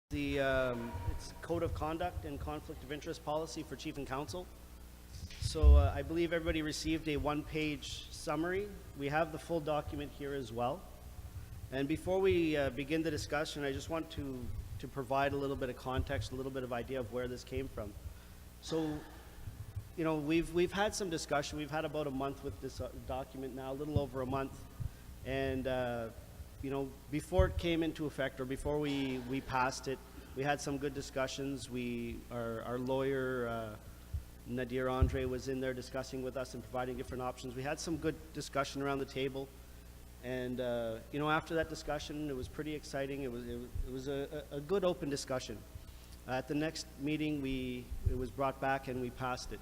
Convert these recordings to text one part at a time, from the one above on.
It's Code of Conduct and Conflict of Interest Policy for Chief and Counsel. So I believe everybody received a one-page summary. We have the full document here as well. And before we begin the discussion, I just want to provide a little bit of context, a little bit of idea of where this came from. So, you know, we've had some discussion. We've had about a month with this document now, a little over a month. And you know, before it came into effect, or before we passed it, we had some good discussions. Our lawyer, Nadir Andre, was in there discussing with us and providing different options. We had some good discussion around the table. And, you know, after that discussion, it was pretty exciting. It was a good open discussion. At the next meeting, it was brought back and we passed it.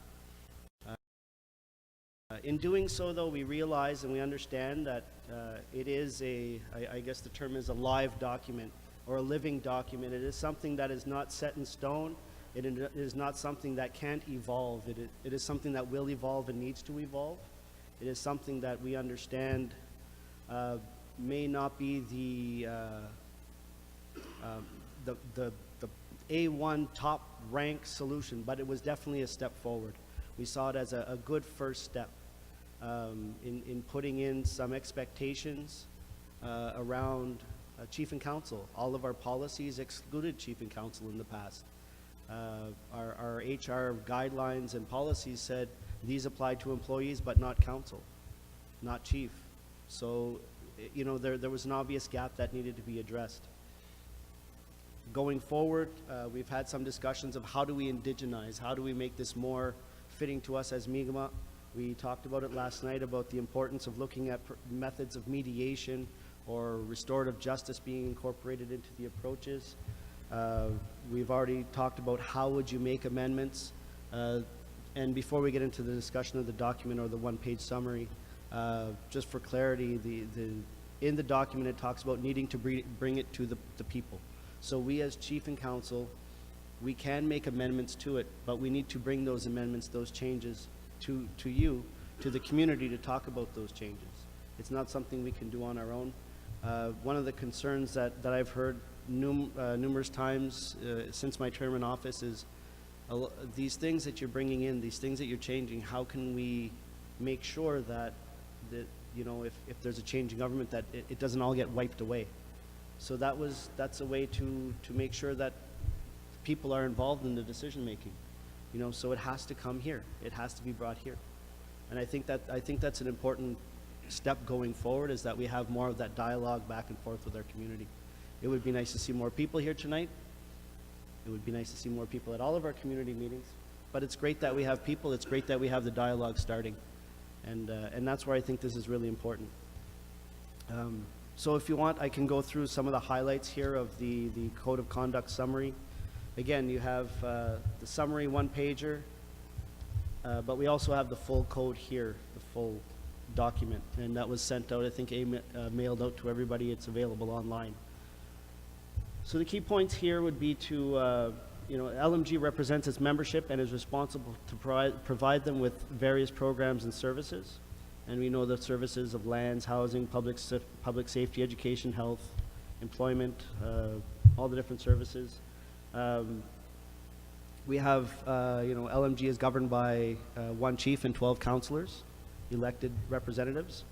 In doing so, though, we realize and we understand that it is I guess the term is a live document or a living document. It is something that is not set in stone. It is not something that can't evolve. It is something that will evolve and needs to evolve. It is something that we understand may not be the A1 top rank solution, but it was definitely a step forward. We saw it as a good first step in putting in some expectations around Chief and Counsel. All of our policies excluded Chief and Counsel in the past. Our HR guidelines and policies said these apply to employees but not counsel, not chief. So, you know, there was an obvious gap that needed to be addressed. Going forward, we've had some discussions of how do we indigenize, how do we make this more fitting to us as Mi'kmaq. We talked about it last night about the importance of looking at methods of mediation or restorative justice being incorporated into the approaches. We've already talked about how would you make amendments. And before we get into the discussion of the document or the one-page summary, just for clarity, in the document it talks about needing to bring it to the people. So we as Chief and Counsel, we can make amendments to it, but we need to bring those amendments, those changes to you, to the community, to talk about those changes. It's not something we can do on our own. One of the concerns that I've heard numerous times since my term in office is these things that you're bringing in, these things that you're changing, how can we make sure that you know, if there's a change in government, that it doesn't all get wiped away. So that's a way to make sure that people are involved in the decision making. You know, so it has to come here. It has to be brought here. And I think that's an important step going forward, is that we have more of that dialogue back and forth with our community. It would be nice to see more people here tonight. It would be nice to see more people at all of our community meetings. But it's great that we have people. It's great that we have the dialogue starting. And that's where I think this is really important. So if you want, I can go through some of the highlights here of the Code of Conduct summary. Again, you have the summary one-pager, but we also have the full code here, the full document, and that was sent out, I think, mailed out to everybody. It's available online. So the key points here would be to, you know, LMG represents its membership and is responsible to provide them with various programs and services. And we know the services of lands, housing, public safety, education, health, employment, all the different services. We have, you know, LMG is governed by one chief and 12 councillors, elected representatives.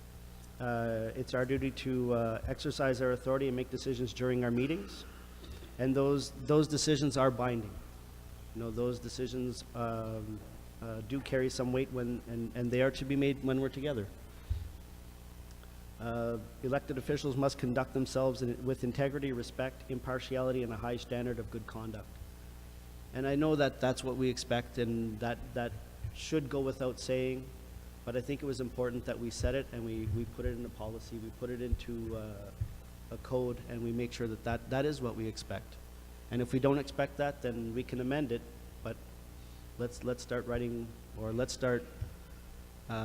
It's our duty to exercise our authority and make decisions during our meetings. And those decisions are binding. You know, those decisions do carry some weight and they are to be made when we're together. Elected officials must conduct themselves with integrity, respect, impartiality, and a high standard of good conduct. And I know that that's what we expect, and that should go without saying, but I think it was important that we set it and we put it in a policy, we put it into a code, and we make sure that is what we expect. And if we don't expect that, then we can amend it, but let's start writing, or let's start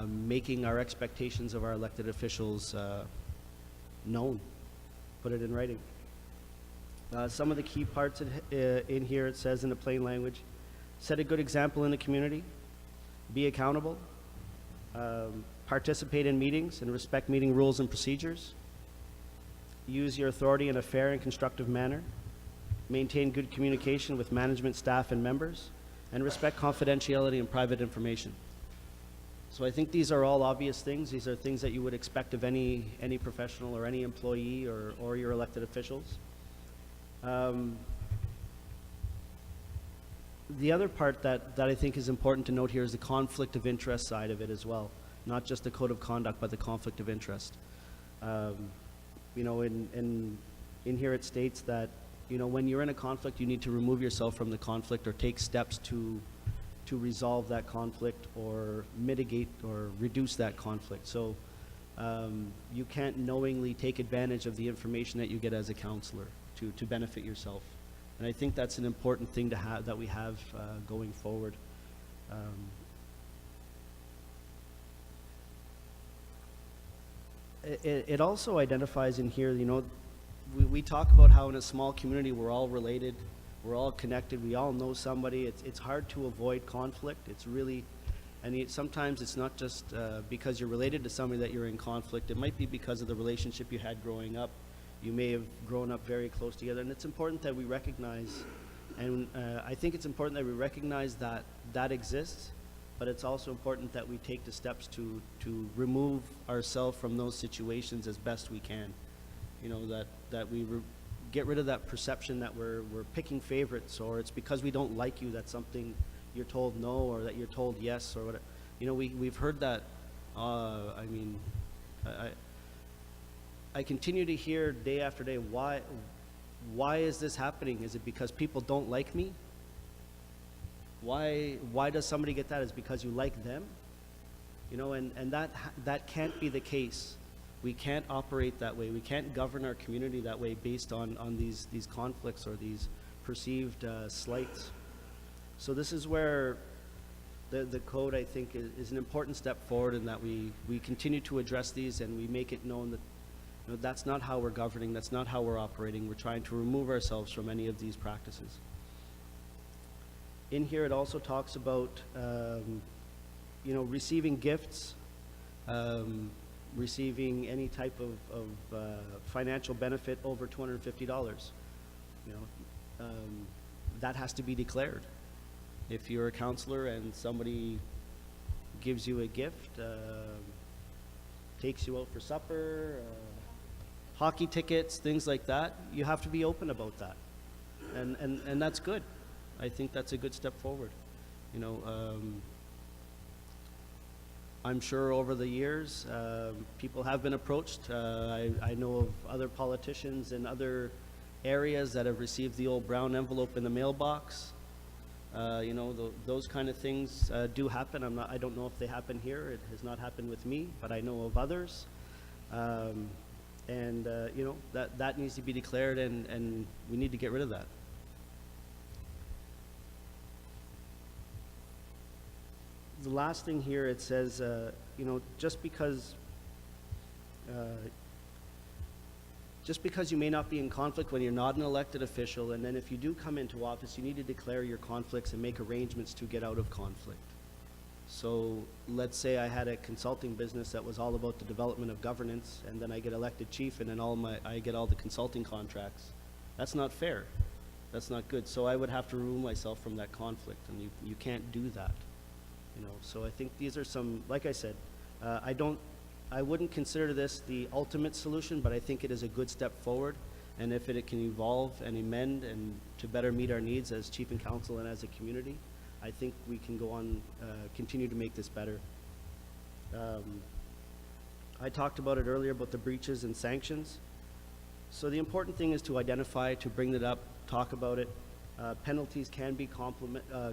making our expectations of our elected officials known. Put it in writing. Some of the key parts in here, it says in the plain language: set a good example in the community, be accountable, participate in meetings and respect meeting rules and procedures, use your authority in a fair and constructive manner, maintain good communication with management, staff, and members, and respect confidentiality and private information. So I think these are all obvious things. These are things that you would expect of any professional or any employee or your elected officials. The other part that I think is important to note here is the conflict of interest side of it as well. Not just the code of conduct, but the conflict of interest. You know, in here it states that, you know, when you're in a conflict, you need to remove yourself from the conflict or take steps to resolve that conflict or mitigate or reduce that conflict. So you can't knowingly take advantage of the information that you get as a counselor to benefit yourself. And I think that's an important thing to have, that we have going forward. It also identifies in here, you know, we talk about how in a small community we're all related, we're all connected, we all know somebody. It's hard to avoid conflict. It's really, and sometimes it's not just because you're related to somebody that you're in conflict. It might be because of the relationship you had growing up. You may have grown up very close together, and it's important that we recognize, and I think it's important that we recognize that that exists, but it's also important that we take the steps to remove ourselves from those situations as best we can. You know, that we get rid of that perception that we're picking favorites, or it's because we don't like you that something you're told no, or that you're told yes, or whatever. You know, we've heard that. I mean, I continue to hear day after day, why is this happening? Is it because people don't like me? Why does somebody get that? Is it because you like them? You know, and that can't be the case. We can't operate that way. We can't govern our community that way based on these conflicts or these perceived slights. So this is where the code, I think, is an important step forward, in that we continue to address these and we make it known that, you know, that's not how we're governing, that's not how we're operating. We're trying to remove ourselves from any of these practices. In here it also talks about, you know, receiving gifts, receiving any type of financial benefit over $250. You know, that has to be declared. If you're a counselor and somebody gives you a gift, takes you out for supper, hockey tickets, things like that, you have to be open about that. And that's good. I think that's a good step forward. You know, I'm sure over the years, people have been approached. I know of other politicians in other areas that have received the old brown envelope in the mailbox. You know, those kind of things do happen. I don't know if they happen here. It has not happened with me, but I know of others. You know, that needs to be declared, and we need to get rid of that. The last thing here, it says, you know, just because you may not be in conflict when you're not an elected official, and then if you do come into office, you need to declare your conflicts and make arrangements to get out of conflict. So let's say I had a consulting business that was all about the development of governance, and then I get elected chief, and then I get all the consulting contracts. That's not fair. That's not good. So I would have to remove myself from that conflict, and you can't do that. You know, so I think these are some, like I said, I wouldn't consider this the ultimate solution, but I think it is a good step forward. And if it can evolve and amend and to better meet our needs as chief and council and as a community, I think we can go on, continue to make this better. I talked about it earlier about the breaches and sanctions. So the important thing is to identify, to bring it up, talk about it. Penalties can be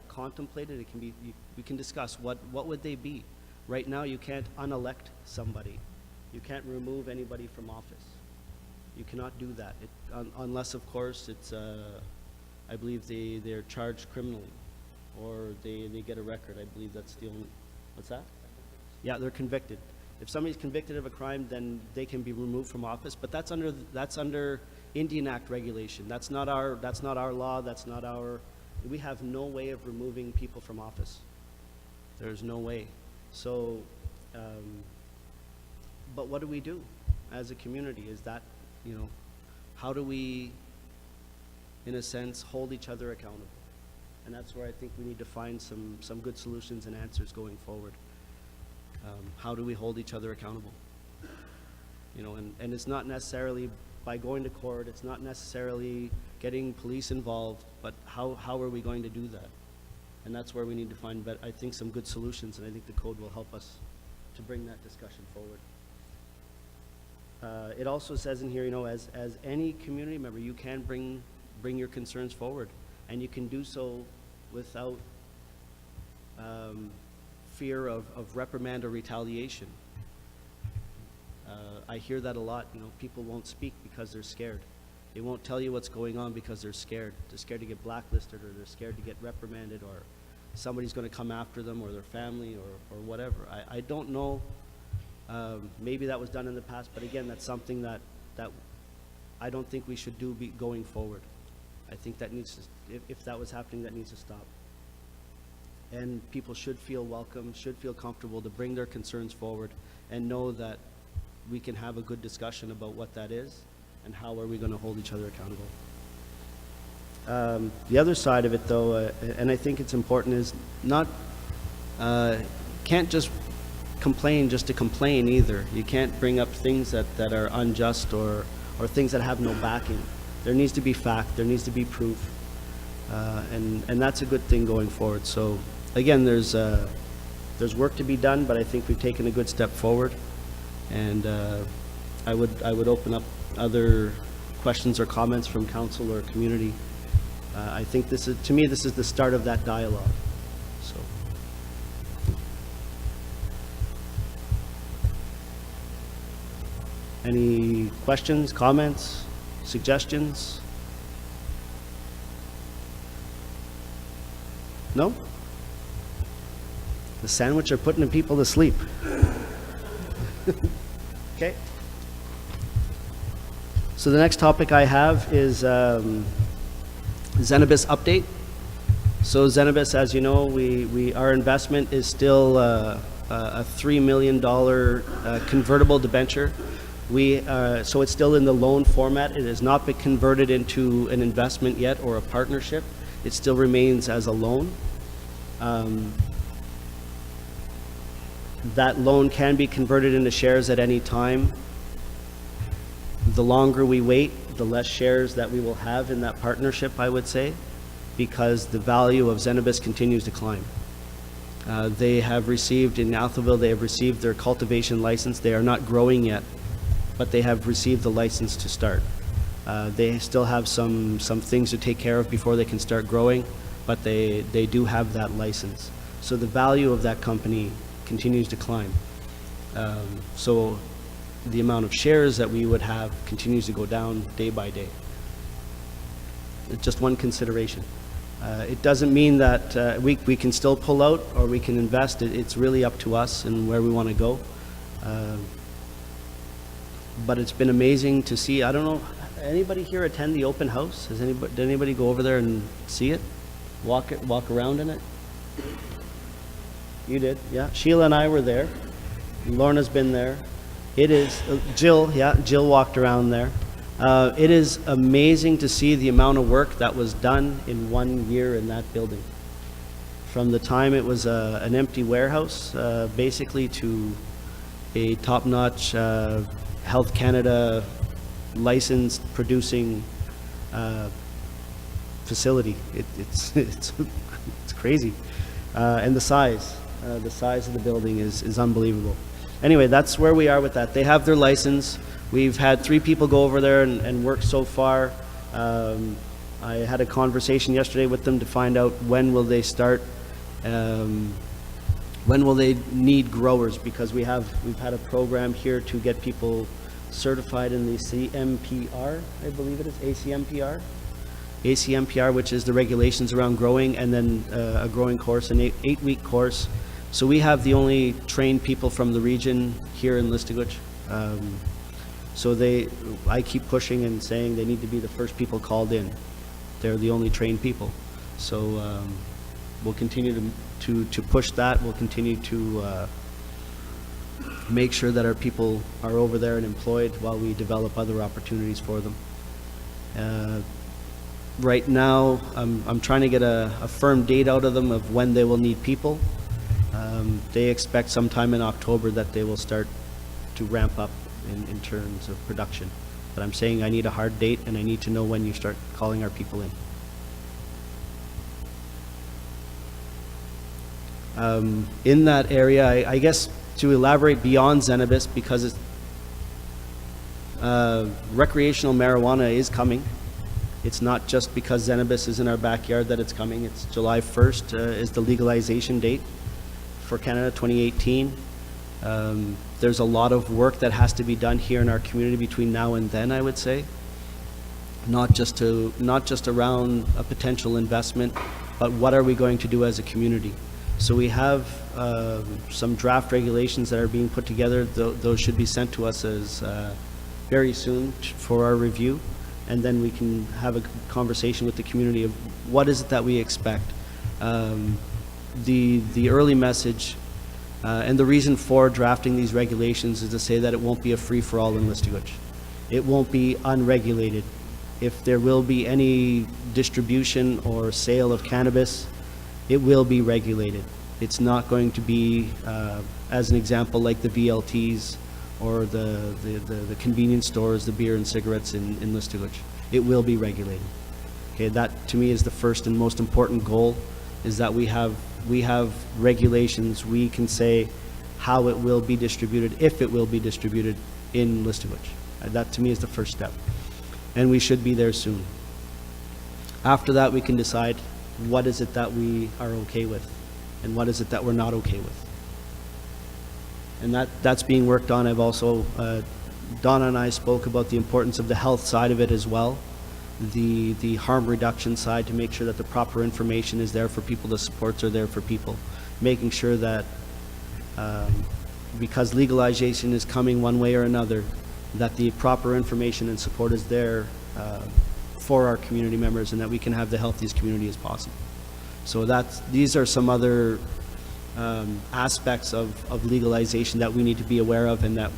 contemplated. It can be, we can discuss what would they be. Right now, you can't unelect somebody. You can't remove anybody from office. You cannot do that, unless, of course, it's, I believe they're charged criminally, or they get a record. I believe that's the only, what's that? Yeah, they're convicted. If somebody's convicted of a crime, then they can be removed from office, but that's under Indian Act regulation. That's not our law, that's not our, we have no way of removing people from office. There's no way. So, but what do we do as a community? Is that, you know, how do we in a sense, hold each other accountable. And that's where I think we need to find some good solutions and answers going forward. How do we hold each other accountable? You know, and it's not necessarily by going to court, it's not necessarily getting police involved, but how are we going to do that? And that's where we need to find, I think, some good solutions, and I think the code will help us to bring that discussion forward. It also says in here, you know, as any community member, you can bring your concerns forward, and you can do so without fear of reprimand or retaliation. I hear that a lot. You know, people won't speak because they're scared. They won't tell you what's going on because they're scared. They're scared to get blacklisted, or they're scared to get reprimanded, or somebody's going to come after them, or their family, or whatever. I don't know. Maybe that was done in the past, but again, that's something that I don't think we should do going forward. I think that needs to, if that was happening, that needs to stop. And people should feel welcome, should feel comfortable to bring their concerns forward, and know that we can have a good discussion about what that is and how are we going to hold each other accountable. The other side of it, though, and I think it's important, is not, can't just complain just to complain either. You can't bring up things that are unjust or things that have no backing. There needs to be fact, there needs to be proof, and that's a good thing going forward. So again, there's work to be done, but I think we've taken a good step forward, and I would open up other questions or comments from council or community. I think this is, to me, this is the start of that dialogue. So. Any questions, comments, suggestions? No? The sandwich are putting people to sleep. Okay. So the next topic I have is Zenabis update. So Zenabis, as you know, our investment is still a $3 million convertible debenture. So it's still in the loan format. It has not been converted into an investment yet or a partnership. It still remains as a loan. That loan can be converted into shares at any time. The longer we wait, the less shares that we will have in that partnership, I would say, because the value of Zenabis continues to climb. They have received, in Atholville, they have received their cultivation license. They are not growing yet, but they have received the license to start. They still have some things to take care of before they can start growing, but they do have that license. So the value of that company continues to climb. So the amount of shares that we would have continues to go down day by day. It's just one consideration. It doesn't mean that we can still pull out or we can invest. It's really up to us and where we want to go. But it's been amazing to see. I don't know, anybody here attend the open house? Did anybody go over there and see it? Walk around in it? You did, yeah. Sheila and I were there. Lorna's been there. It is, Jill walked around there. It is amazing to see the amount of work that was done in 1 year in that building. From the time it was an empty warehouse, basically, to a top-notch Health Canada licensed producing facility. It's crazy. And the size of the building is unbelievable. Anyway, that's where we are with that. They have their license. We've had 3 people go over there and work so far. I had a conversation yesterday with them to find out when will they start, when will they need growers, because we've had a program here to get people certified in the CMPR, I believe it is, ACMPR, which is the regulations around growing, and then a growing course, an 8-week course. So we have the only trained people from the region here in Listigouche. So I keep pushing and saying they need to be the first people called in. They're the only trained people. So we'll continue to push that. We'll continue to make sure that our people are over there and employed while we develop other opportunities for them. Right now, I'm trying to get a firm date out of them of when they will need people. They expect sometime in October that they will start to ramp up in terms of production. But I'm saying I need a hard date, and I need to know when you start calling our people in. In that area, I guess to elaborate beyond Zenabis, because it's, recreational marijuana is coming. It's not just because Zenabis is in our backyard that it's coming. It's July 1st is the legalization date for Canada, 2018. There's a lot of work that has to be done here in our community between now and then, I would say. Not just around a potential investment, but what are we going to do as a community? So we have some draft regulations that are being put together. Those should be sent to us as very soon for our review, and then we can have a conversation with the community of what is it that we expect. The early message and the reason for drafting these regulations is to say that it won't be a free-for-all in Listigouche. It won't be unregulated. If there will be any distribution or sale of cannabis, it will be regulated. It's not going to be, as an example, like the VLTs or the convenience stores, the beer and cigarettes in Listigouche. It will be regulated. Okay, that to me is the first and most important goal, is that we have regulations. We can say how it will be distributed, if it will be distributed in Listigouche. That to me is the first step, and we should be there soon. After that, we can decide what is it that we are okay with and what is it that we're not okay with. And that's being worked on. I've also, Donna and I spoke about the importance of the health side of it as well, the harm reduction side, to make sure that the proper information is there for people, the supports are there for people, making sure that because legalization is coming one way or another, that the proper information and support is there for our community members, and that we can have the healthiest community as possible. So these are some other aspects of legalization that we need to be aware of and that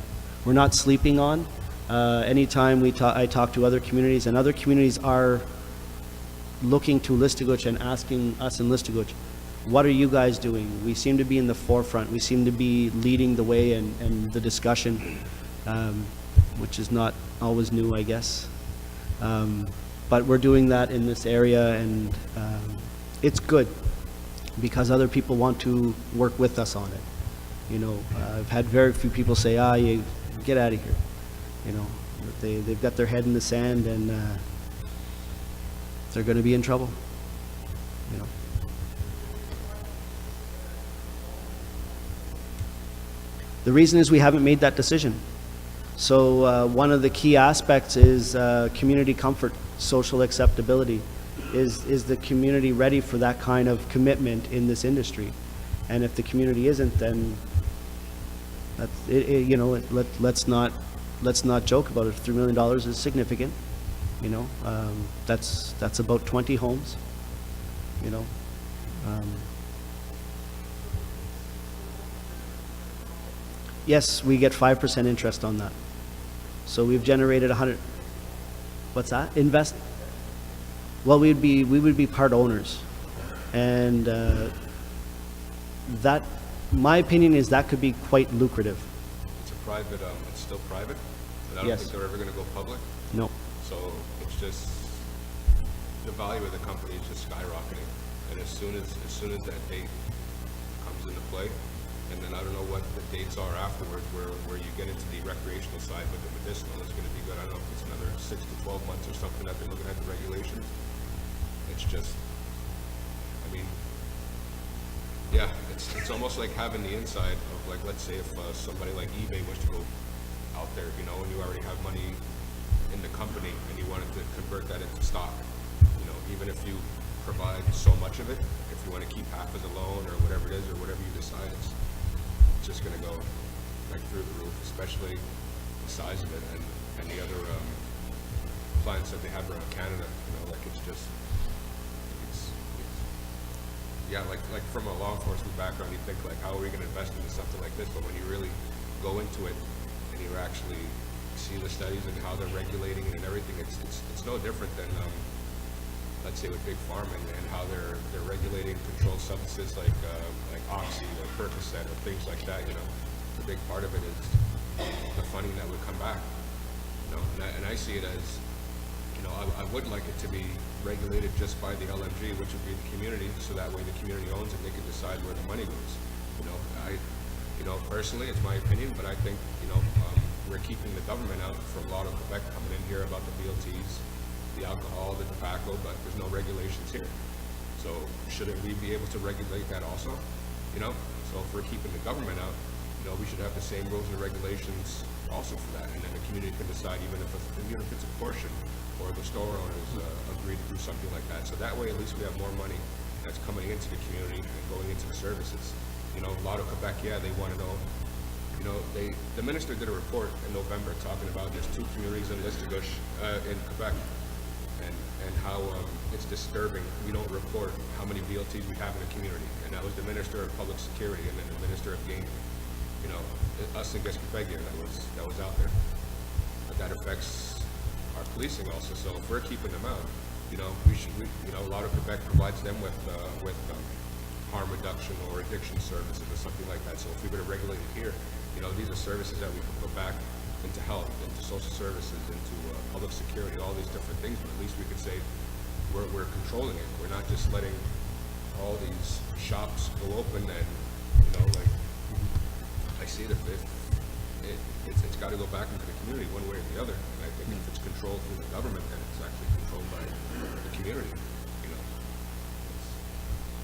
we're not sleeping on. Anytime I talk to other communities, and other communities are looking to Listigouche and asking us in Listigouche, what are you guys doing? We seem to be in the forefront. We seem to be leading the way and the discussion, which is not always new, I guess. But we're doing that in this area, and it's good because other people want to work with us on it. You know, I've had very few people say, you get out of here. You know, they've got their head in the sand, and they're going to be in trouble. You know. The reason is we haven't made that decision. So one of the key aspects is community comfort, social acceptability. Is the community ready for that kind of commitment in this industry? And if the community isn't, then that's you know, let's not joke about it. $3 million is significant. You know, that's about 20 homes. You know. Yes, we get 5% interest on that. So we've generated 100. What's that? Invest. Well, we would be part owners, and that, my opinion is that could be quite lucrative. It's a private. It's still private. And I don't Yes. think they're ever going to go public. No. So it's just the value of the company is just skyrocketing, and as soon as that date comes into play, and then I don't know what the dates are afterwards, where you get into the recreational side, but the medicinal is going to be good. I don't know if it's another 6 to 12 months or something that they're looking at the regulations. It's just, I mean, yeah, it's almost like having the inside of, like, let's say if somebody like eBay was to go out there, you know, and you already have money in the company and you wanted to convert that into stock, you know, even if you provide so much of it, if you want to keep half as a loan or whatever it is, or whatever you decide, it's just going to go like through the roof, especially the size of it and the other clients that they have around Canada. You know, like it's just, yeah, like from a law enforcement background, you think like, how are we going to invest into something like this? But when you really go into it and you actually see the studies and how they're regulating it and everything, it's no different than let's say with big pharma and how they're regulating controlled substances like Oxy or Percocet or things like that. You know, the big part of it is the funding that would come back. You know, and I see it as, you know, I would like it to be regulated just by the LMG, which would be the community, so that way the community owns it, they can decide where the money goes. You know, personally, it's my opinion, but I think, you know, we're keeping the government out for a lot of Quebec coming in here about the BLTs, the alcohol, the tobacco, but there's no regulations here. So shouldn't we be able to regulate that also? You know, so if we're keeping the government out, you know, we should have the same rules and regulations also for that, and then the community can decide even if it's a portion, or the store owners agree to do something like that. So that way, at least we have more money that's coming into the community and going into the services. You know, a lot of Quebec, yeah, they want to know. You know, the minister did a report in November talking about there's 2 communities in Listigouche, in Quebec, and how it's disturbing. We don't report how many BLTs we have in a community, and that was the Minister of Public Security and then the Minister of Gaming. You know, us in Gaspésia that was out there, but that affects our policing also. So if we're keeping them out, you know, you know, a lot of Quebec provides them with harm reduction or addiction services or something like that. So if we were to regulate it here, you know, these are services that we can put back into health, into social services, into public security, all these different things. But at least we could say we're controlling it. We're not just letting all these shops go open and, you know, like, I see it, it's got to go back into the community one way or the other. And I think if it's controlled through the government, then it's actually controlled by the community. You know,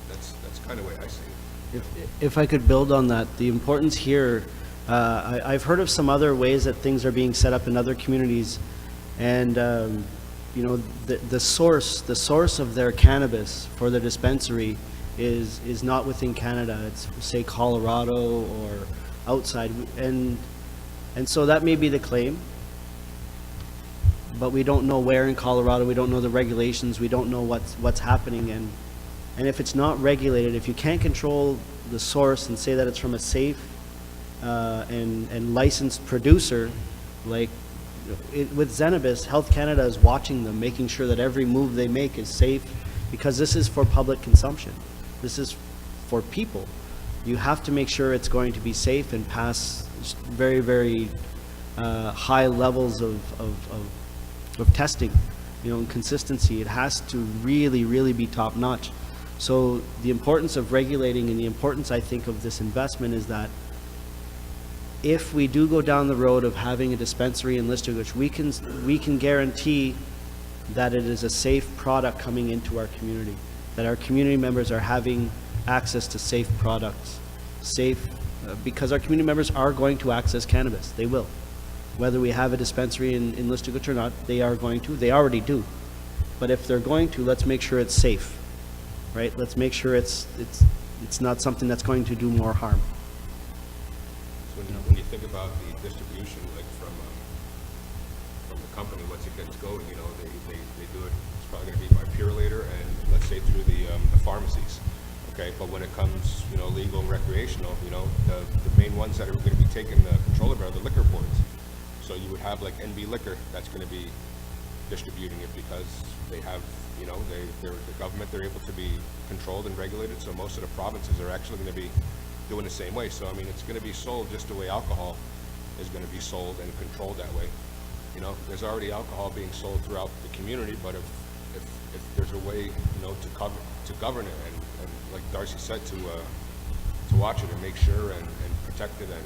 that's kind of the way I see it. If I could build on that, the importance here, I've heard of some other ways that things are being set up in other communities, and you know, the source of their cannabis for their dispensary is not within Canada. It's, say, Colorado or outside, and so that may be the claim, but we don't know where in Colorado. We don't know the regulations. We don't know what's happening, and if it's not regulated, if you can't control the source and say that it's from a safe and licensed producer, like with Zenabis, Health Canada is watching them, making sure that every move they make is safe, because this is for public consumption. This is for people. You have to make sure it's going to be safe and pass very, very high levels of testing, you know, and consistency. It has to really, really be top notch. So the importance of regulating, and the importance, I think, of this investment is that if we do go down the road of having a dispensary in Listigouche, we can guarantee that it is a safe product coming into our community, that our community members are having access to safe products, because our community members are going to access cannabis. They will. Whether we have a dispensary in Listigouche or not, they are going to. They already do. But if they're going to, let's make sure it's safe, right? Let's make sure it's not something that's going to do more harm. So when you think about the distribution, like from the company, once it gets going, you know, they do it. It's probably going to be by Purelator and, let's say, through the pharmacies. Okay, but when it comes, you know, legal and recreational, you know, the main ones that are going to be taking the control of it are the liquor boards. So you would have like NB Liquor that's going to be distributing it, because they have, you know, they're the government, they're able to be controlled and regulated. So most of the provinces are actually going to be doing the same way. So I mean, it's going to be sold just the way alcohol is going to be sold and controlled that way. You know, there's already alcohol being sold throughout the community, but if there's a way, you know, to govern it and like Darcy said, to watch it and make sure and protect it, and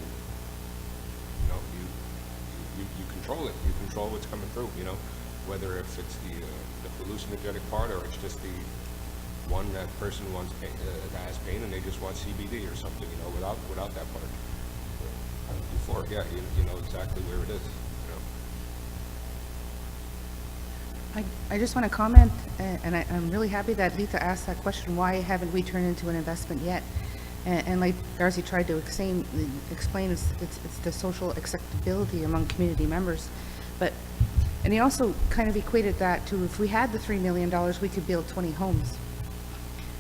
you know, you control it. You control what's coming through. You know, whether if it's the hallucinogenic part, or it's just the one that person wants pain, that has pain and they just want CBD or something. You know, without that part. Before, yeah, you know exactly where it is. I just want to comment, and I'm really happy that Lita asked that question, why haven't we turned into an investment yet? And like Darcy tried to explain it's the social acceptability among community members. And he also kind of equated that to, if we had the $3 million, we could build 20 homes.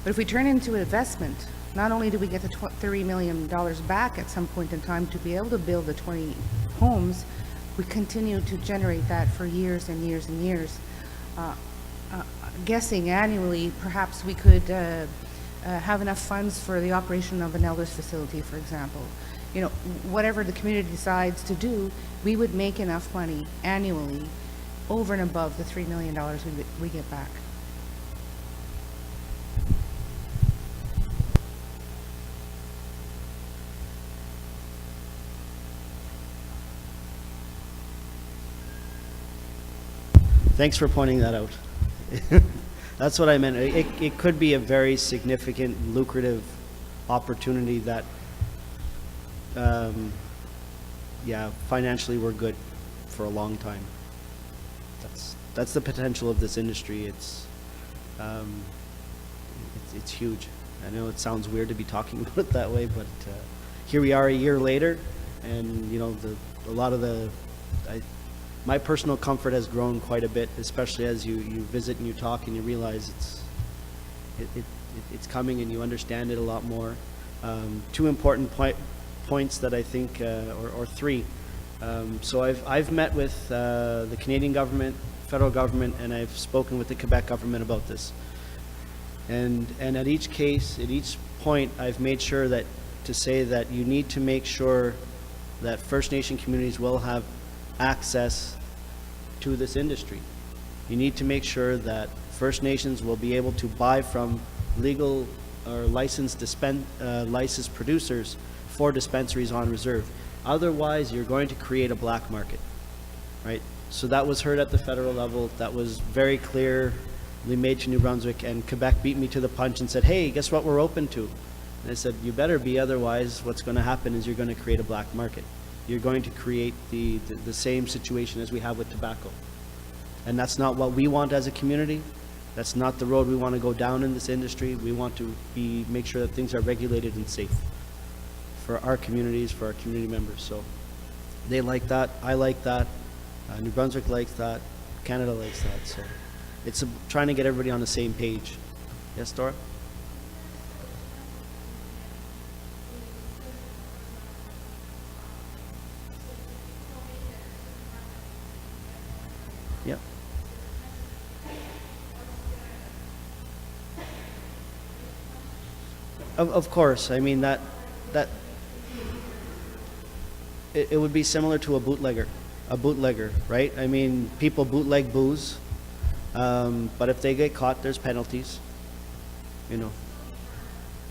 But if we turn it into an investment, not only do we get the $30 million back at some point in time to be able to build the 20 homes, we continue to generate that for years and years and years. guessing annually, perhaps we could have enough funds for the operation of an elders facility, for example. You know, whatever the community decides to do, we would make enough money annually over and above the $3 million we get back. Thanks for pointing that out. That's what I meant. It could be a very significant, lucrative opportunity that, yeah, financially we're good for a long time. That's the potential of this industry. It's huge. I know it sounds weird to be talking about it that way, but here we are a year later, and you know, a lot of my personal comfort has grown quite a bit, especially as you visit and you talk and you realize it's coming and you understand it a lot more. Two important points that I think, or three. So I've met with the Canadian government, federal government, and I've spoken with the Quebec government about this. And at each case, at each point, I've made sure to say that you need to make sure that First Nation communities will have access to this industry. You need to make sure that First Nations will be able to buy from legal or licensed producers for dispensaries on reserve. Otherwise, you're going to create a black market, right? So that was heard at the federal level. That was very clearly made to New Brunswick, and Quebec beat me to the punch and said, hey, guess what we're open to? And I said, you better be, otherwise what's going to happen is you're going to create a black market. You're going to create the same situation as we have with tobacco. And that's not what we want as a community. That's not the road we want to go down in this industry. We want to make sure that things are regulated and safe for our communities, for our community members. So they like that. I like that. New Brunswick likes that. Canada likes that. So it's trying to get everybody on the same page. Yes, Dora? Yeah. Of course. I mean, that it would be similar to a bootlegger, right? I mean, people bootleg booze, but if they get caught, there's penalties, you know.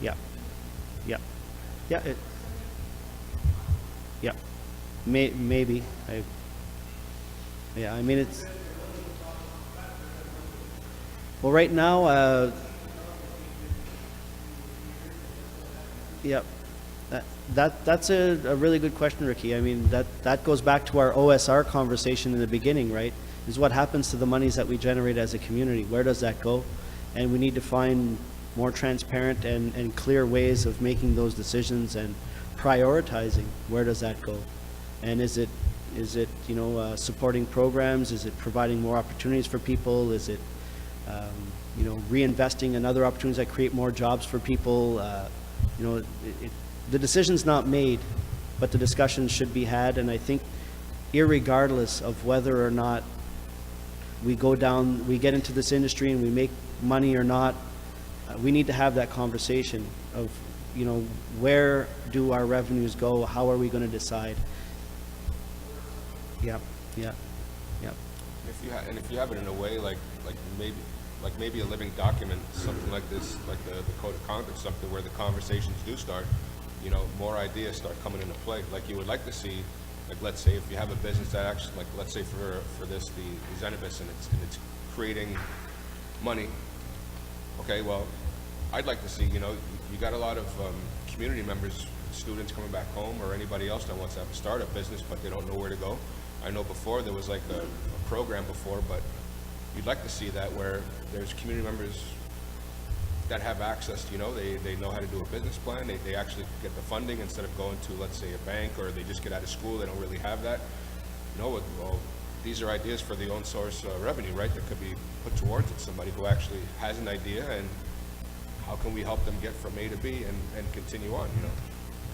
Yeah. Yeah. Maybe. I mean, it's, well, right now, yeah, that's a really good question, Ricky. I mean, that goes back to our OSR conversation in the beginning, right? Is what happens to the monies that we generate as a community? Where does that go? And we need to find more transparent and clear ways of making those decisions and prioritizing where does that go. And is it you know, supporting programs? Is it providing more opportunities for people? Is it you know, reinvesting in other opportunities that create more jobs for people? You know, the decision's not made, but the discussion should be had. And I think irregardless of whether or not we get into this industry and we make money or not, we need to have that conversation of, you know, where do our revenues go? How are we going to decide? Yeah. If you have it in a way like maybe a living document, something like this, like the code of conduct, something where the conversations do start, you know, more ideas start coming into play. Like you would like to see, like let's say if you have a business that actually, like let's say for this the Zenibus, and it's creating money. Okay, well, I'd like to see, you know, you got a lot of community members, students coming back home, or anybody else that wants to start a business but they don't know where to go. I know before there was like a program before, but you'd like to see that where there's community members that have access, you know, they know how to do a business plan, they actually get the funding instead of going to, let's say, a bank, or they just get out of school, they don't really have that. You know, well, these are ideas for the own source revenue, right, that could be put towards it. Somebody who actually has an idea, and how can we help them get from A to B and continue on, you know,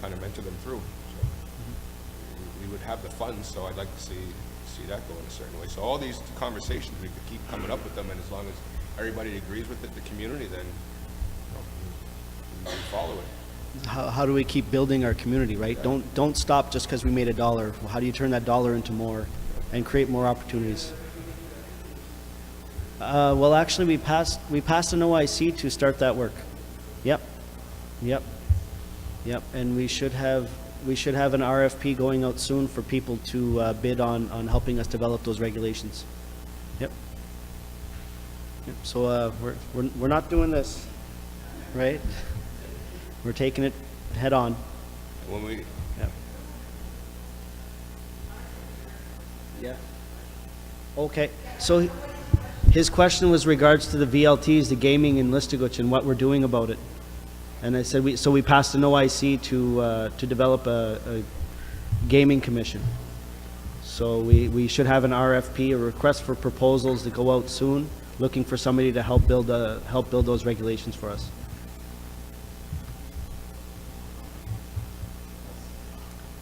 kind of mentor them through. So we would have the funds, so I'd like to see see that going a certain way. So all these conversations, we could keep coming up with them, and as long as everybody agrees with it, the community, then we follow it. How do we keep building our community, right? Don't stop just because we made $1. Well, how do you turn that dollar into more and create more opportunities? Well, actually, we passed an OIC to start that work. Yep. And we should have an RFP going out soon for people to bid on helping us develop those regulations. Yep. So we're not doing this, right? We're taking it head on. When we, Yep. Yeah. Okay. So his question was regards to the VLTs, the gaming in Listigoch, and what we're doing about it. And I said we passed an OIC to develop a gaming commission. So we should have an RFP, a request for proposals, to go out soon, looking for somebody to help build those regulations for us.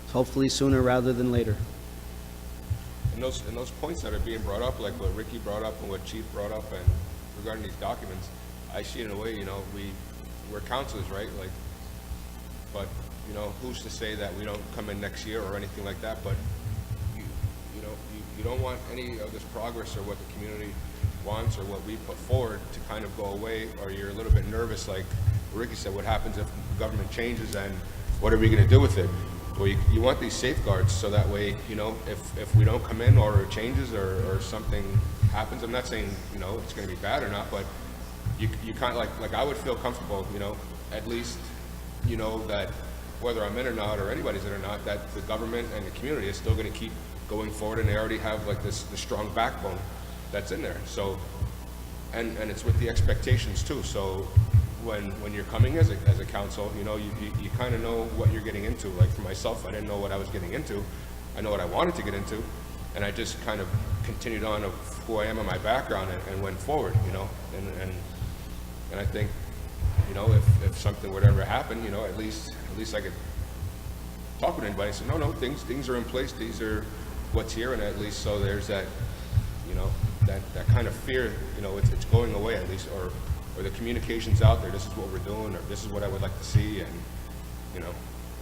So hopefully sooner rather than later. and those points that are being brought up, like what Ricky brought up and what Chief brought up, and regarding these documents, I see it in a way, we're counselors, right? Like, but who's to say that we don't come in next year or anything like that? But you don't want any of this progress or what the community wants or what we put forward to kind of go away, or you're a little bit nervous, like Ricky said, what happens if government changes and what are we going to do with it? Well, you want these safeguards so that way, if we don't come in or it changes or something happens, I'm not saying, it's going to be bad or not, but you kind of like I would feel comfortable, at least, that whether I'm in or not, or anybody's in or not, that the government and the community is still going to keep going forward, and they already have like this strong backbone that's in there. So, and it's with the expectations too. So when you're coming as a council, you kind of know what you're getting into. Like for myself, I didn't know what I was getting into. I know what I wanted to get into, and I just kind of continued on of who I am and my background and went forward, and I think, if something would ever happen, at least I could talk with anybody and say, no, things are in place, these are what's here, and at least so there's that, that kind of fear, it's going away at least, or the communication's out there, this is what we're doing, or this is what I would like to see, and,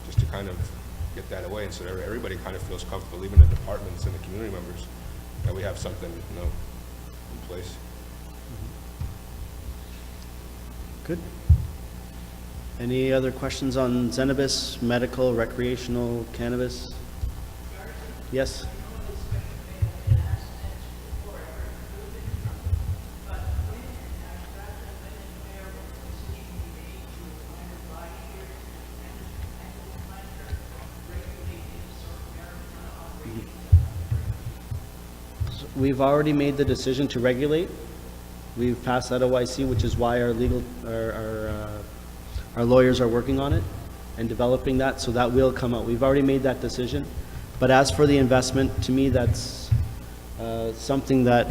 just to kind of get that away, and so that everybody kind of feels comfortable, even the departments and the community members, that we have something, in place. Good. Any other questions on Zenabis, medical, recreational, cannabis? Yes? We've already made the decision to regulate. We've passed that OIC, which is why our lawyers are working on it and developing that, so that will come out. We've already made that decision. But as for the investment, to me, that's something that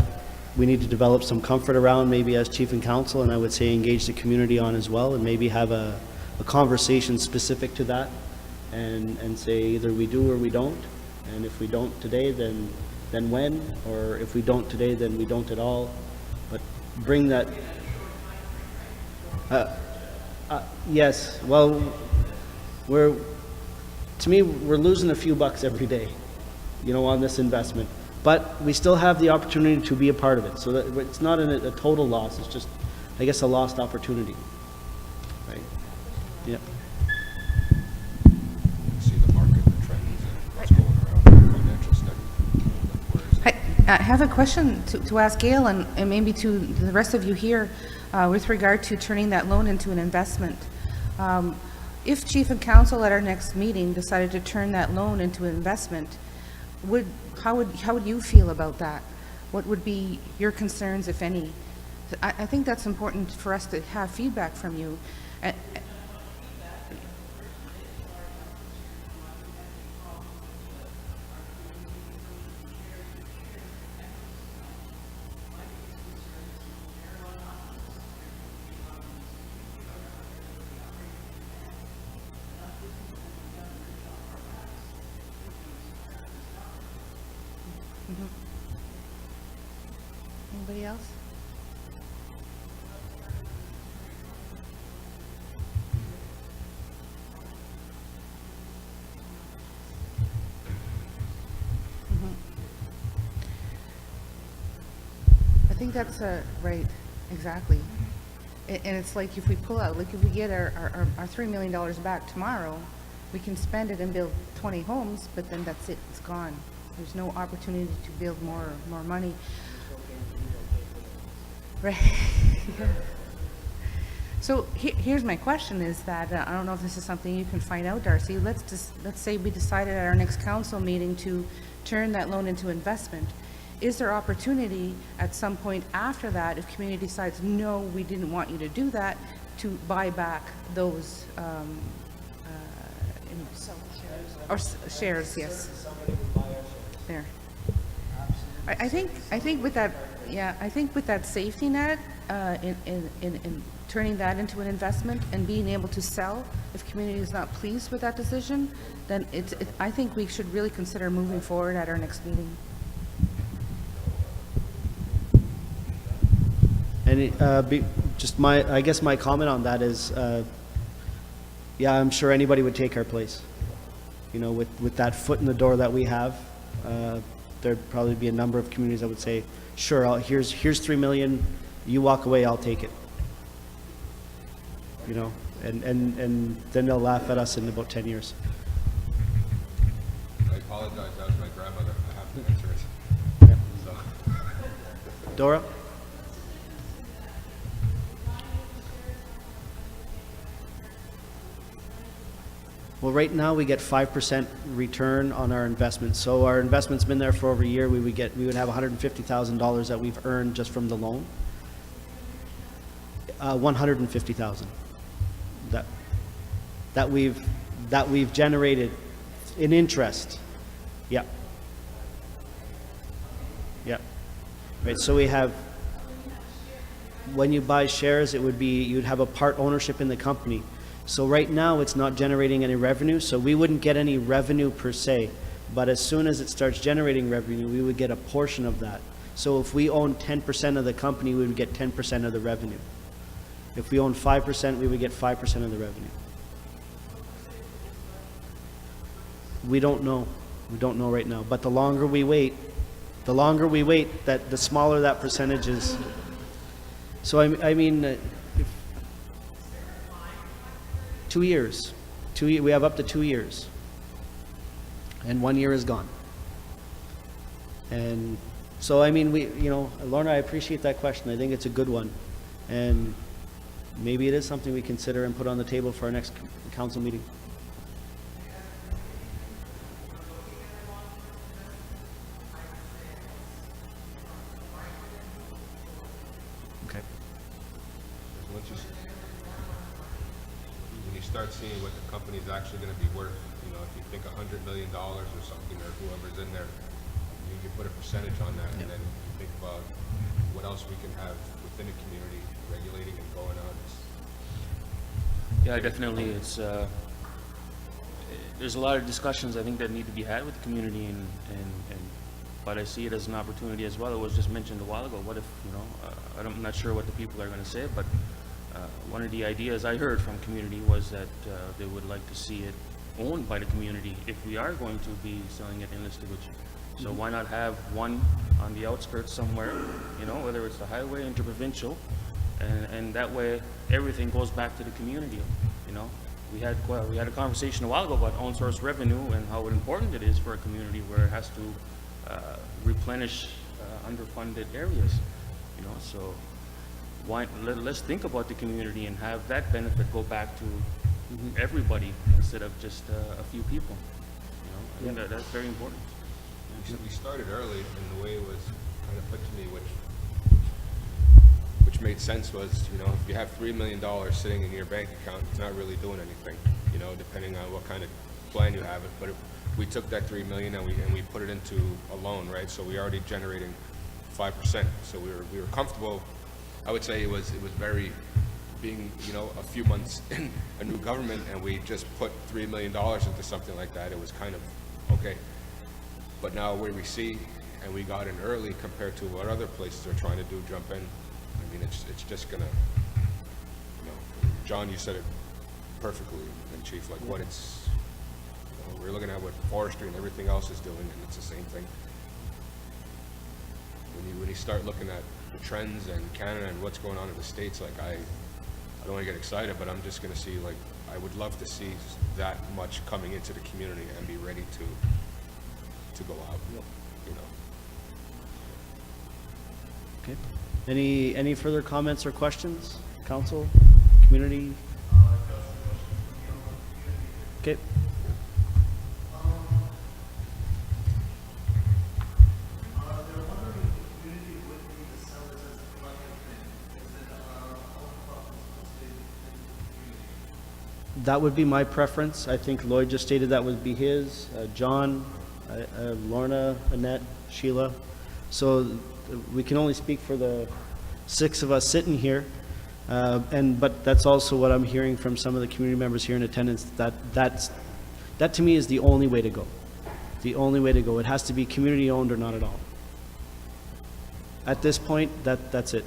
we need to develop some comfort around, maybe as chief and council, and I would say engage the community on as well, and maybe have a conversation specific to that, and say either we do or we don't, and if we don't today, then when, or if we don't today, then we don't at all. But bring that. Yes. Well, to me, we're losing a few bucks every day, on this investment. But we still have the opportunity to be a part of it. So that it's not a total loss. It's just, I guess, a lost opportunity. Right? Yeah. See the market, the trends, and what's going around, financial study. I have a question to ask Gail and maybe to the rest of you here with regard to turning that loan into an investment. If Chief and Council at our next meeting decided to turn that loan into an investment, how would you feel about that? What would be your concerns, if any? I think that's important for us to have feedback from you. Anybody else? I think that's right, exactly. And it's like if we pull out, like if we get our $3 million back tomorrow, we can spend it and build 20 homes, but then that's it, it's gone. There's no opportunity to build more money. Right. Yeah. So here's my question is that, I don't know if this is something you can find out, Darcy. Let's say we decided at our next council meeting to turn that loan into investment. Is there opportunity at some point after that, if community decides, no, we didn't want you to do that, to buy back those, shares, yes. There. I think with that, yeah, I think with that safety net, in turning that into an investment and being able to sell, if community is not pleased with that decision, then I think we should really consider moving forward at our next meeting. And I guess my comment on that is, yeah, I'm sure anybody would take our place. You know, with that foot in the door that we have, there'd probably be a number of communities that would say, sure, here's $3 million, you walk away, I'll take it. You know, and then they'll laugh at us in about 10 years. I apologize, that was my grandmother, I have to answer it. Yeah. So. Dora? Well, right now we get 5% return on our investment. So our investment's been there for over a year. We would have $150,000 that we've earned just from the loan. 150,000 that we've generated in interest. Yeah. Yeah. Right. So we have, when you buy shares, it would be, you'd have a part ownership in the company. So right now, it's not generating any revenue, so we wouldn't get any revenue per se. But as soon as it starts generating revenue, we would get a portion of that. So if we own 10% of the company, we would get 10% of the revenue. If we own 5%, we would get 5% of the revenue. We don't know. We don't know right now. But the longer we wait, that the smaller that percentage is. So I mean, 2 years. We have up to 2 years. And 1 year is gone. And so, I mean, Lorna, I appreciate that question. I think it's a good one. And maybe it is something we consider and put on the table for our next council meeting. Okay. Once you start seeing what the company's actually going to be worth, you know, if you think $100 million or something, or whoever's in there, you put a percentage on that, and then you think about what else we can have within a community, regulating and going on. Yeah, definitely. There's a lot of discussions I think that need to be had with the community, but I see it as an opportunity as well. It was just mentioned a while ago. What if, I'm not sure what the people are going to say, but one of the ideas I heard from community was that they would like to see it owned by the community if we are going to be selling it in Listavich. So why not have one on the outskirts somewhere, whether it's the highway, interprovincial, and that way everything goes back to the community. We had a conversation a while ago about own source revenue and how important it is for a community where it has to replenish underfunded areas. So let's think about the community and have that benefit go back to everybody instead of just a few people. I think that's very important. We started early, and the way it was kind of put to me, which made sense, was, if you have $3 million sitting in your bank account, it's not really doing anything, depending on what kind of plan you have it. But we took that $3 million and we put it into a loan, right? So we're already generating 5%. So we were comfortable. I would say it was very, being a few months in a new government, and we just put $3 million into something like that. It was kind of okay. But now where we see, and we got in early compared to what other places are trying to do, jump in. I mean, it's just gonna, John, you said it perfectly, and Chief, like what it's, we're looking at what forestry and everything else is doing, and it's the same thing. When you start looking at the trends in Canada and what's going on in the States, like I don't want to get excited, but I'm just going to see, like, I would love to see that much coming into the community and be ready to go out, Okay. Any further comments or questions, council, community? Okay. That would be my preference. I think Lloyd just stated that would be his. John, Lorna, Annette, Sheila. So we can only speak for the 6 of us sitting here. But that's also what I'm hearing from some of the community members here in attendance, that to me is the only way to go. The only way to go. It has to be community owned or not at all. At this point, that's it.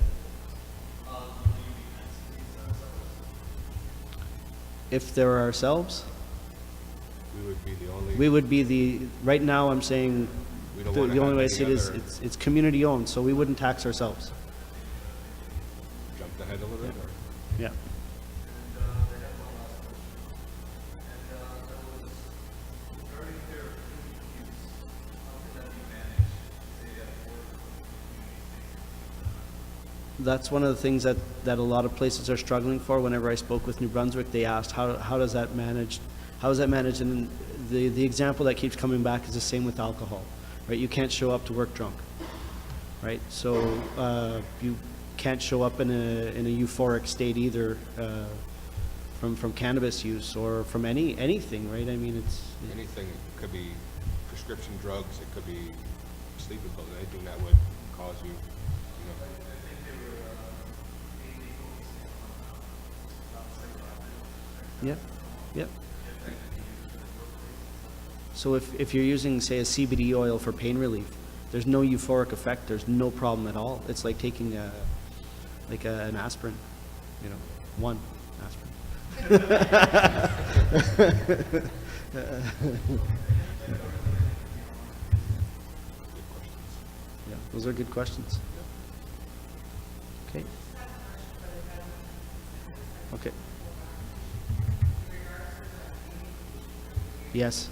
If there are ourselves, we would be the only. we would be right now I'm saying, We don't the wanna only have way I any see it is, other- it's community owned, so we wouldn't tax ourselves. Jumped ahead a little bit, or? Yeah. That's one of the things that a lot of places are struggling for. Whenever I spoke with New Brunswick, they asked, how does that manage? How is that managed? And the example that keeps coming back is the same with alcohol, right? You can't show up to work drunk, right? So you can't show up in a euphoric state either from cannabis use or from anything, right? I mean, it's Anything, it could be prescription drugs, it could be sleeping pills, anything that would cause you, Yep, yep. So if you're using, say, a CBD oil for pain relief, there's no euphoric effect, there's no problem at all. It's like taking an aspirin, one aspirin. Yeah, those are good questions. Okay. Okay. Yes.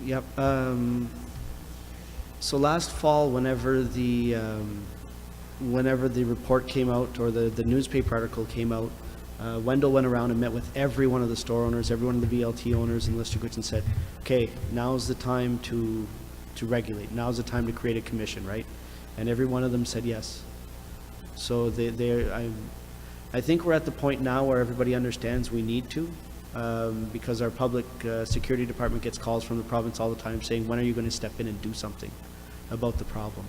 Yep. So last fall, whenever the report came out or the newspaper article came out, Wendell went around and met with every one of the store owners, every one of the VLT owners in Listerwich and said, okay, now's the time to regulate. Now's the time to create a commission, right? And every one of them said yes. So I think we're at the point now where everybody understands we need to, because our public security department gets calls from the province all the time saying, when are you going to step in and do something about the problem?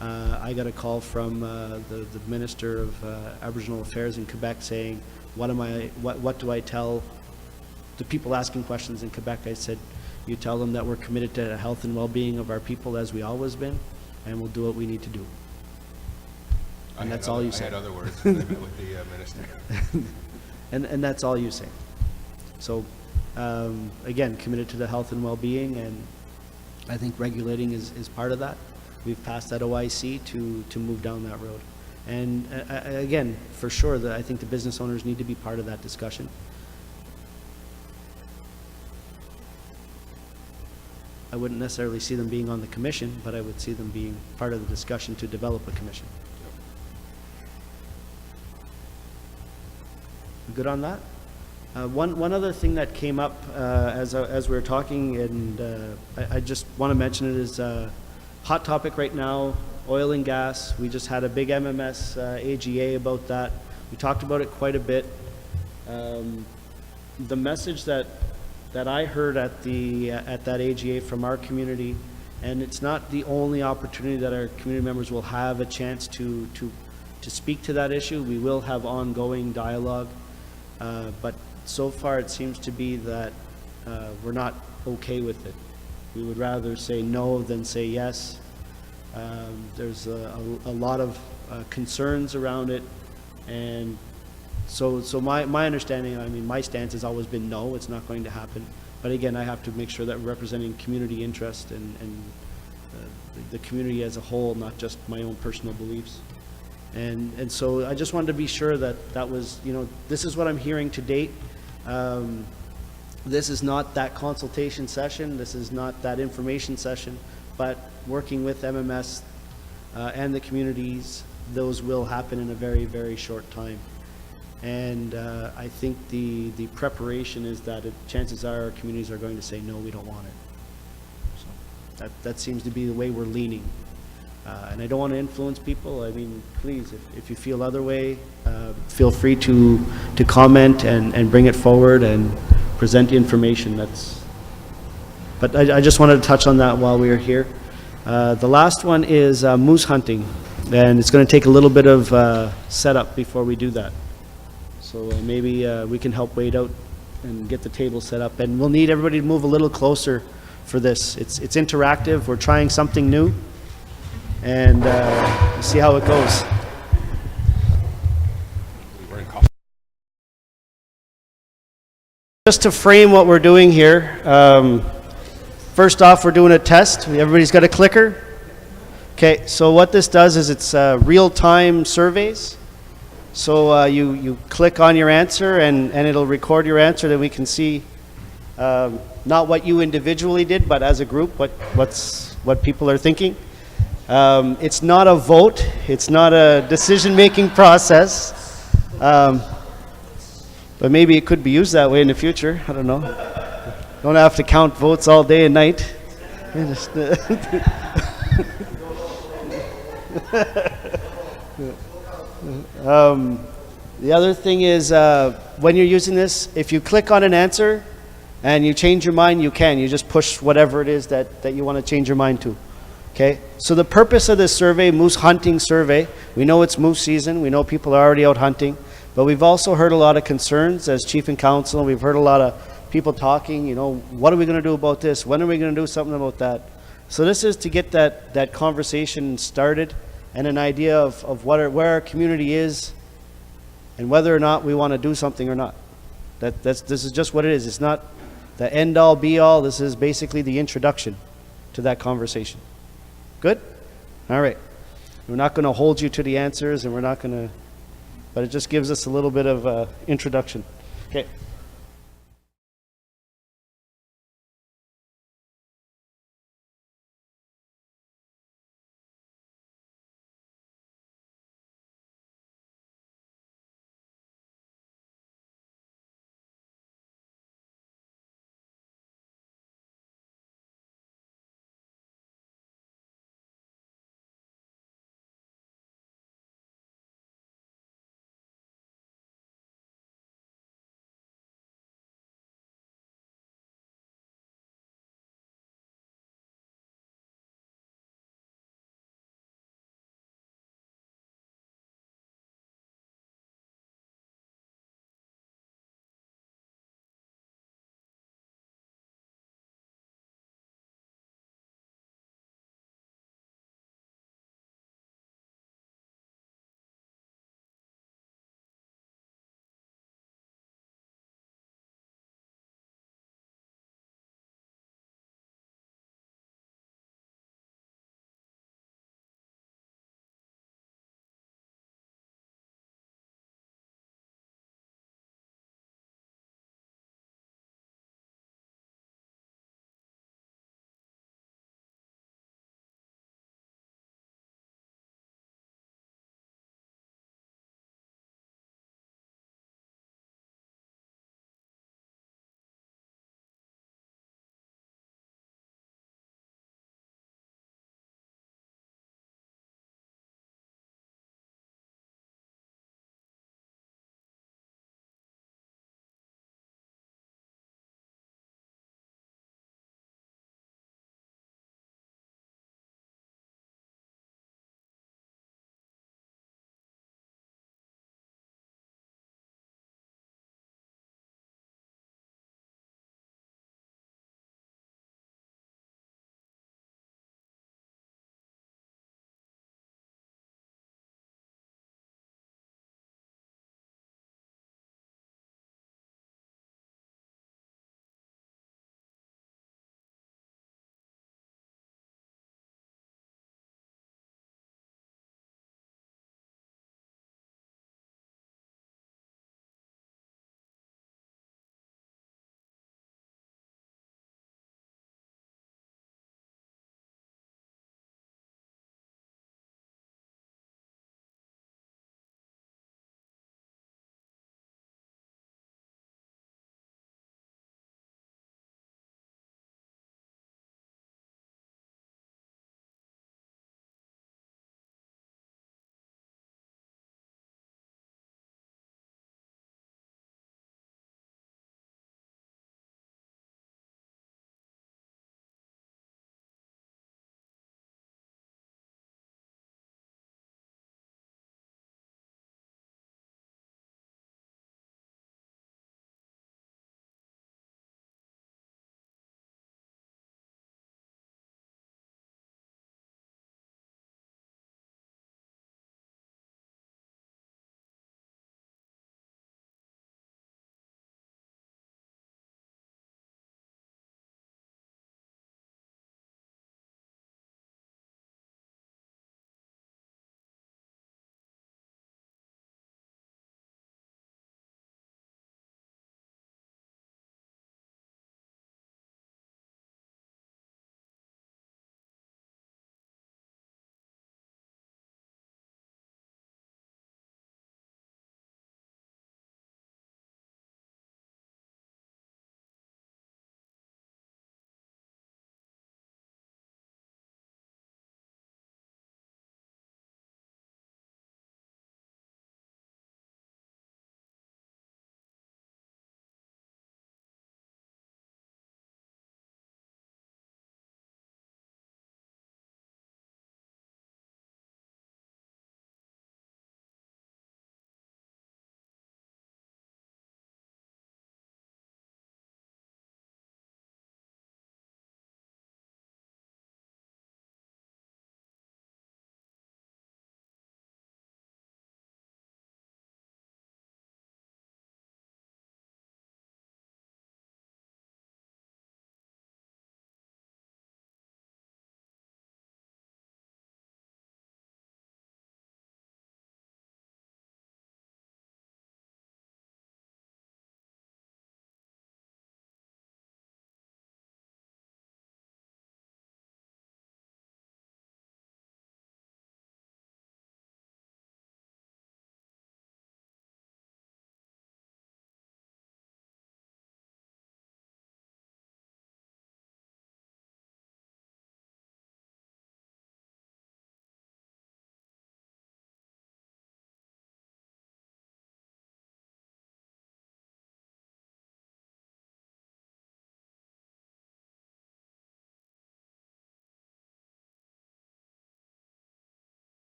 I got a call from the Minister of Aboriginal Affairs in Quebec saying, what do I tell the people asking questions in Quebec? I said, you tell them that we're committed to the health and well-being of our people as we always been, and we'll do what we need to do. And that's all you say. I had other words when I met with the minister. And that's all you say. So, again, committed to the health and well-being, and I think regulating is part of that. We've passed that OIC to move down that road. And again, for sure, I think the business owners need to be part of that discussion. I wouldn't necessarily see them being on the commission, but I would see them being part of the discussion to develop a commission. Good on that? One other thing that came up as we were talking, and I just want to mention it, is hot topic right now, oil and gas. We just had a big MMS AGA about that. We talked about it quite a bit. The message that I heard at that AGA from our community, and it's not the only opportunity that our community members will have a chance to to speak to that issue. We will have ongoing dialogue, but so far it seems to be that we're not okay with it. We would rather say no than say yes. There's a lot of concerns around it, and so my understanding, I mean, my stance has always been no, it's not going to happen. But again, I have to make sure that we're representing community interest and the community as a whole, not just my own personal beliefs. And so I just wanted to be sure that that was, you know, this is what I'm hearing to date. This is not that consultation session, this is not that information session, but working with MMS and the communities, those will happen in a very, very short time. And I think the preparation is that chances are our communities are going to say, no, we don't want it. So that seems to be the way we're leaning. And I don't want to influence people. I mean, please, if you feel other way, feel free to comment and bring it forward and present information. But I just wanted to touch on that while we are here. The last one is moose hunting, and it's going to take a little bit of setup before we do that. So maybe we can help wait out and get the table set up, and we'll need everybody to move a little closer for this. It's interactive. We're trying something new, and we'll see how it goes. We're in coffee. Just to frame what we're doing here, first off, we're doing a test. Everybody's got a clicker? Okay, so what this does is it's real-time surveys. So you click on your answer and it'll record your answer, then we can see not what you individually did, but as a group, what people are thinking. It's not a vote, it's not a decision-making process, but maybe it could be used that way in the future, I don't know. Don't have to count votes all day and night. The other thing is when you're using this, if you click on an answer and you change your mind, you can. You just push whatever it is that you want to change your mind to. Okay? So the purpose of this survey, moose hunting survey, we know it's moose season. We know people are already out hunting. But we've also heard a lot of concerns as chief and council. We've heard a lot of people talking, you know, what are we going to do about this? When are we going to do something about that? So this is to get that conversation started and an idea of where our community is and whether or not we want to do something or not. This is just what it is. It's not the end-all, be-all. This is basically the introduction to that conversation. Good? All right. We're not going to hold you to the answers, and we're not going to, but it just gives us a little bit of introduction. Okay.